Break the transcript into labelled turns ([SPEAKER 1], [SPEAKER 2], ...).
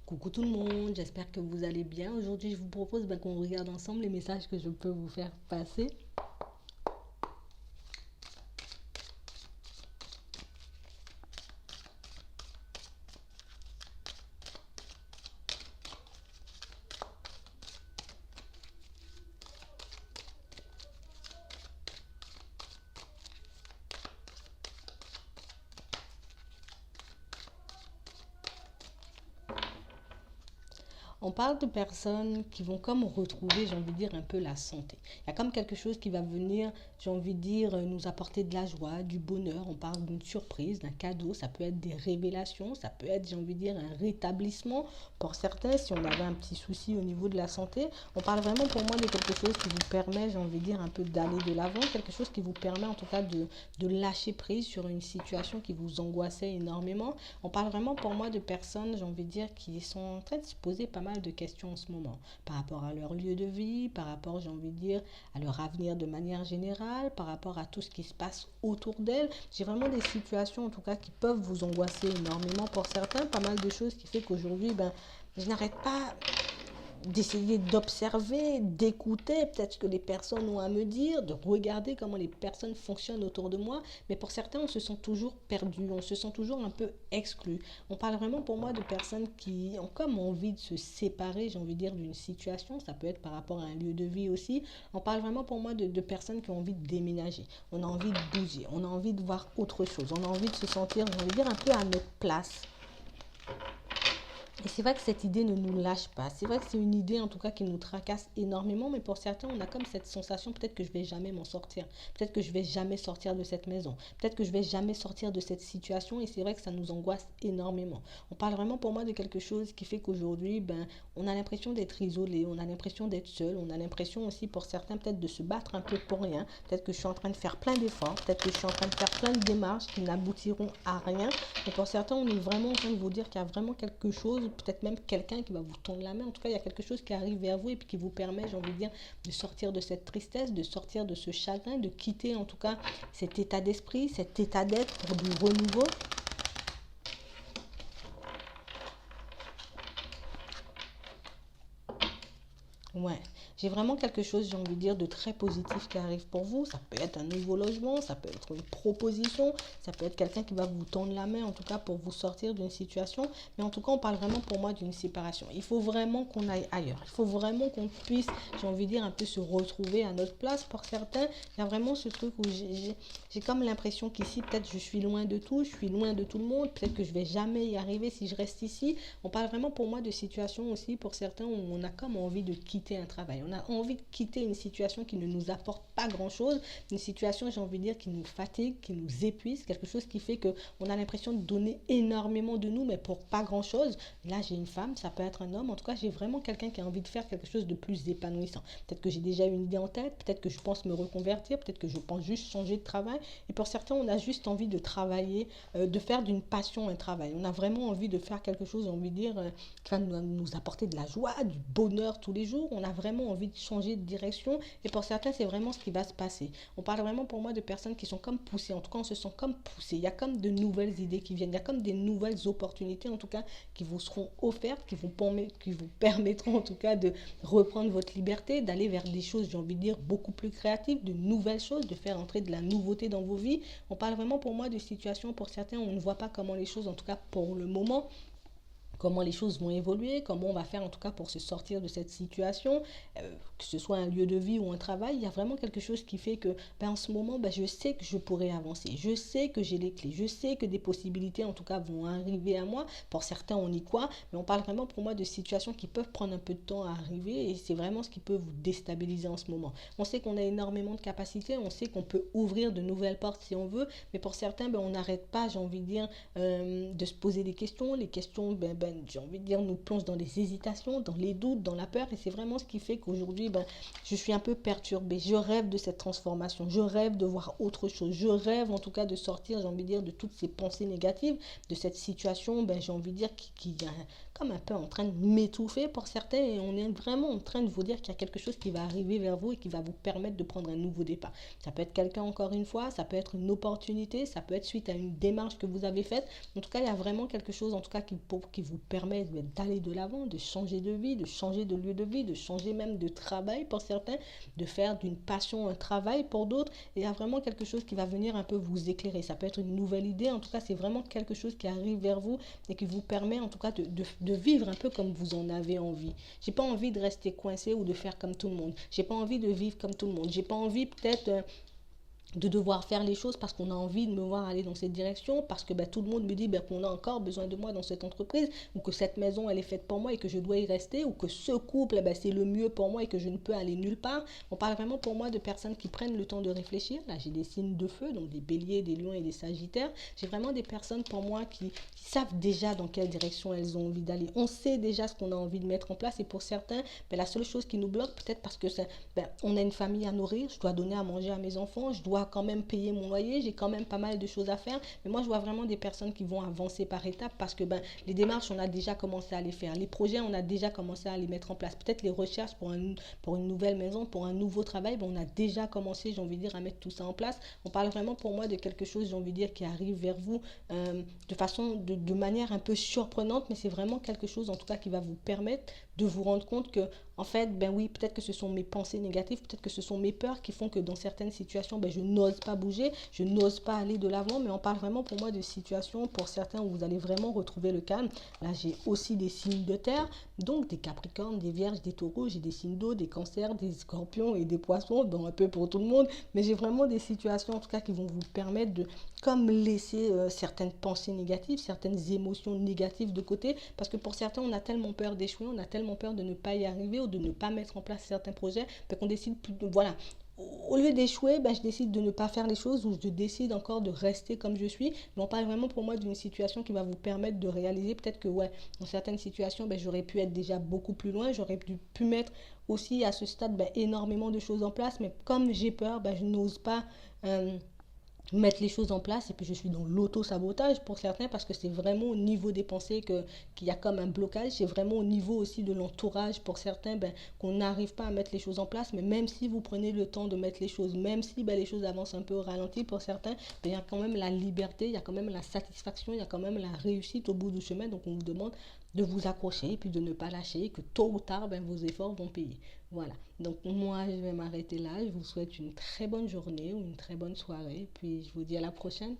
[SPEAKER 1] Coucou tout le monde, j'espère que vous allez bien. Aujourd'hui, je vous propose qu'on regarde ensemble les messages que je peux vous faire passer. On parle de personnes qui vont comme retrouver, j'ai envie de dire, un peu la santé. Il y a comme quelque chose qui va venir, j'ai envie de dire, nous apporter de la joie, du bonheur. On parle d'une surprise, d'un cadeau. Ça peut être des révélations, ça peut être, j'ai envie de dire, un rétablissement. Pour certains, si on avait un petit souci au niveau de la santé, on parle vraiment pour moi de quelque chose qui vous permet, j'ai envie de dire, un peu d'aller de l'avant. Quelque chose qui vous permet en tout cas de lâcher prise sur une situation qui vous angoissait énormément. On parle vraiment pour moi de personnes, j'ai envie de dire, qui sont en train de se poser pas mal de questions en ce moment par rapport à leur lieu de vie, par rapport, j'ai envie de dire, à leur avenir de manière générale, par rapport à tout ce qui se passe autour d'elles. J'ai vraiment des situations en tout cas qui peuvent vous angoisser énormément pour certains, pas mal de choses qui fait qu'aujourd'hui, je n'arrête pas d'essayer d'observer, d'écouter peut-être ce que les personnes ont à me dire, de regarder comment les personnes fonctionnent autour de moi. Mais pour certains, on se sent toujours perdu, on se sent toujours un peu exclu. On parle vraiment pour moi de personnes qui ont comme envie de se séparer, j'ai envie de dire, d'une situation. Ça peut être par rapport à un lieu de vie aussi. On parle vraiment pour moi de personnes qui ont envie de déménager. On a envie de bouger, on a envie de voir autre chose, on a envie de se sentir, j'ai envie de dire, un peu à notre place. Et c'est vrai que cette idée ne nous lâche pas. C'est vrai que c'est une idée en tout cas qui nous tracasse énormément, mais pour certains, on a comme cette sensation, peut-être que je vais jamais m'en sortir. Peut-être que je vais jamais sortir de cette maison. Peut-être que je vais jamais sortir de cette situation. Et c'est vrai que ça nous angoisse énormément. On parle vraiment pour moi de quelque chose qui fait qu'aujourd'hui, on a l'impression d'être isolé, on a l'impression d'être seul, on a l'impression aussi pour certains peut-être de se battre un peu pour rien. Peut-être que je suis en train de faire plein d'efforts, peut-être que je suis en train de faire plein de démarches qui n'aboutiront à rien. Et pour certains, on est vraiment en train de vous dire qu'il y a vraiment quelque chose, peut-être même quelqu'un qui va vous tendre la main. En tout cas, il y a quelque chose qui arrive vers vous et puis qui vous permet, j'ai envie de dire, de sortir de cette tristesse, de sortir de ce chagrin, de quitter en tout cas cet état d'esprit, cet état d'être pour du renouveau. Ouais, j'ai vraiment quelque chose, j'ai envie de dire, de très positif qui arrive pour vous. Ça peut être un nouveau logement, ça peut être une proposition, ça peut être quelqu'un qui va vous tendre la main, en tout cas pour vous sortir d'une situation. Mais en tout cas, on parle vraiment pour moi d'une séparation. Il faut vraiment qu'on aille ailleurs. Il faut vraiment qu'on puisse, j'ai envie de dire, un peu se retrouver à notre place. Pour certains, il y a vraiment ce truc où j'ai comme l'impression qu'ici, peut-être je suis loin de tout, je suis loin de tout le monde. Peut-être que je vais jamais y arriver si je reste ici. On parle vraiment pour moi de situation aussi, pour certains, où on a comme envie de quitter un travail. On a envie de quitter une situation qui ne nous apporte pas grand-chose, une situation, j'ai envie de dire, qui nous fatigue, qui nous épuise, quelque chose qui fait qu'on a l'impression de donner énormément de nous, mais pour pas grand-chose. Là, j'ai une femme, ça peut être un homme. En tout cas, j'ai vraiment quelqu'un qui a envie de faire quelque chose de plus épanouissant. Peut-être que j'ai déjà une idée en tête, peut-être que je pense me reconvertir, peut-être que je pense juste changer de travail. Et pour certains, on a juste envie de travailler, de faire d'une passion un travail. On a vraiment envie de faire quelque chose, envie de dire, qui va nous apporter de la joie, du bonheur tous les jours. On a vraiment envie de changer de direction. Et pour certains, c'est vraiment ce qui va se passer. On parle vraiment pour moi de personnes qui sont comme poussées. En tout cas, on se sent comme poussées. Il y a comme de nouvelles idées qui viennent. Il y a comme des nouvelles opportunités, en tout cas, qui vous seront offertes, qui vous permettront, en tout cas, de reprendre votre liberté, d'aller vers des choses, j'ai envie de dire, beaucoup plus créatives, de nouvelles choses, de faire entrer de la nouveauté dans vos vies. On parle vraiment pour moi de situations, pour certains, on ne voit pas comment les choses, en tout cas pour le moment, comment les choses vont évoluer, comment on va faire en tout cas pour se sortir de cette situation, que ce soit un lieu de vie ou un travail. Il y a vraiment quelque chose qui fait que en ce moment, je sais que je pourrais avancer, je sais que j'ai les clés, je sais que des possibilités en tout cas vont arriver à moi. Pour certains, on y croit, mais on parle vraiment pour moi de situations qui peuvent prendre un peu de temps à arriver et c'est vraiment ce qui peut vous déstabiliser en ce moment. On sait qu'on a énormément de capacités, on sait qu'on peut ouvrir de nouvelles portes si on veut, mais pour certains, on n'arrête pas, j'ai envie de dire, de se poser des questions. Les questions, j'ai envie de dire, nous plonge dans des hésitations, dans les doutes, dans la peur. Et c'est vraiment ce qui fait qu'aujourd'hui, je suis un peu perturbée. Je rêve de cette transformation. Je rêve de voir autre chose. Je rêve en tout cas de sortir, j'ai envie de dire, de toutes ces pensées négatives, de cette situation, j'ai envie de dire, qui est comme un peu en train de m'étouffer pour certains. Et on est vraiment en train de vous dire qu'il y a quelque chose qui va arriver vers vous et qui va vous permettre de prendre un nouveau départ. Ça peut être quelqu'un, encore une fois, ça peut être une opportunité, ça peut être suite à une démarche que vous avez faite. En tout cas, il y a vraiment quelque chose, en tout cas, qui vous vous permettre d'aller de l'avant, de changer de vie, de changer de lieu de vie, de changer même de travail pour certains, de faire d'une passion un travail pour d'autres. Et il y a vraiment quelque chose qui va venir un peu vous éclairer. Ça peut être une nouvelle idée, en tout cas c'est vraiment quelque chose qui arrive vers vous et qui vous permet en tout cas de vivre un peu comme vous en avez envie. J'ai pas envie de rester coincé ou de faire comme tout le monde. J'ai pas envie de vivre comme tout le monde. J'ai pas envie peut-être de devoir faire les choses parce qu'on a envie de me voir aller dans cette direction, parce que tout le monde me dit qu'on a encore besoin de moi dans cette entreprise, ou que cette maison elle est faite pour moi et que je dois y rester, ou que ce couple c'est le mieux pour moi et que je ne peux aller nulle part. On parle vraiment pour moi de personnes qui prennent le temps de réfléchir. Là j'ai des signes de feu, donc des béliers, des lions et des sagittaires. J'ai vraiment des personnes pour moi qui savent déjà dans quelle direction elles ont envie d'aller. On sait déjà ce qu'on a envie de mettre en place, et pour certains, la seule chose qui nous bloque, peut-être parce que on a une famille à nourrir, je dois donner à manger à mes enfants, je dois quand même payer mon loyer, j'ai quand même pas mal de choses à faire. Mais moi, je vois vraiment des personnes qui vont avancer par étapes, parce que les démarches, on a déjà commencé à les faire. Les projets, on a déjà commencé à les mettre en place. Peut-être les recherches pour une nouvelle maison, pour un nouveau travail, on a déjà commencé, j'ai envie de dire, à mettre tout ça en place. On parle vraiment pour moi de quelque chose, j'ai envie de dire, qui arrive vers vous de façon, de manière un peu surprenante, mais c'est vraiment quelque chose, en tout cas, qui va vous permettre de vous rendre compte que, en fait, oui, peut-être que ce sont mes pensées négatives, peut-être que ce sont mes peurs qui font que dans certaines situations, je n'ose pas bouger, je n'ose pas aller de l'avant. Mais on parle vraiment pour moi de situations, pour certains, où vous allez vraiment retrouver le calme. Là, j'ai aussi des signes de terre, donc des capricornes, des vierges, des taureaux, j'ai des signes d'eau, des cancers, des scorpions et des poissons, donc un peu pour tout le monde. Mais j'ai vraiment des situations, en tout cas, qui vont vous permettre de comme laisser certaines pensées négatives, certaines émotions négatives de côté, parce que pour certains, on a tellement peur d'échouer, on a tellement peur de ne pas y arriver ou de ne pas mettre en place certains projets, qu'on décide plus de, voilà, au lieu d'échouer, je décide de ne pas faire les choses, ou je décide encore de rester comme je suis. Mais on parle vraiment pour moi d'une situation qui va vous permettre de réaliser peut-être que dans certaines situations, j'aurais pu être déjà beaucoup plus loin, j'aurais pu mettre aussi à ce stade énormément de choses en place, mais comme j'ai peur, je n'ose pas mettre les choses en place, et puis je suis dans l'auto-sabotage pour certains, parce que c'est vraiment au niveau des pensées qu'il y a comme un blocage. C'est vraiment au niveau aussi de l'entourage pour certains qu'on n'arrive pas à mettre les choses en place. Mais même si vous prenez le temps de mettre les choses, même si les choses avancent un peu au ralenti pour certains, il y a quand même la liberté, il y a quand même la satisfaction, il y a quand même la réussite au bout du chemin. Donc on vous demande de vous accrocher et puis de ne pas lâcher, que tôt ou tard vos efforts vont payer. Voilà, donc moi je vais m'arrêter là. Je vous souhaite une très bonne journée ou une très bonne soirée, puis je vous dis à la prochaine.